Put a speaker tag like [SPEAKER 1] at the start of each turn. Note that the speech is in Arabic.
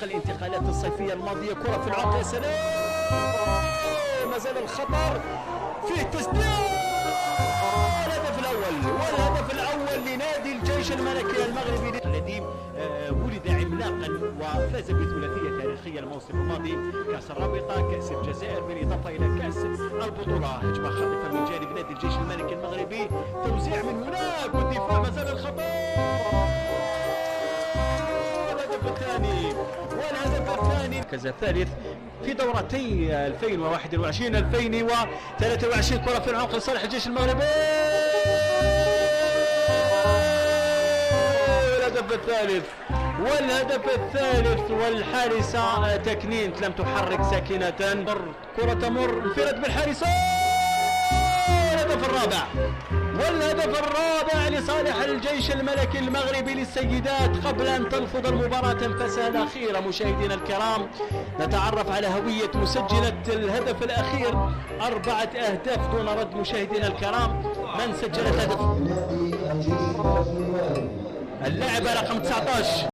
[SPEAKER 1] سوق الانتقالات الصيفية الماضية. كرة في العمق، يا سلام، ما زال الخطر فيه تسديد. الهدف الأول، والهدف الأول لنادي الجيش الملكي المغربي الذي ولد عملاقا وفاز بثلاثية تاريخية الموسم الماضي، كأس الرابطة، كأس الجزائر، بالإضافة إلى كأس البطولة. هجمة خاطفة من جانب نادي الجيش الملكي المغربي، توزيع من هناك والدفاع ما زال الخطر. الهدف الثاني، والهدف الثاني المركز الثالث في دورتي 2021 2023. كرة في العمق لصالح الجيش المغربي. الهدف الثالث، والهدف الثالث، والحارسة تكنينت لم تحرك ساكنة. كرة تمر، انفراد بالحارسة. الهدف الرابع، والهدف الرابع لصالح الجيش الملكي المغربي للسيدات. قبل أن تنفض المباراة أنفاسها الأخيرة مشاهدينا الكرام، نتعرف على هوية مسجلة الهدف الأخير. 4 أهداف دون رد مشاهدينا الكرام. من سجل الهدف؟ اللاعب رقم 19.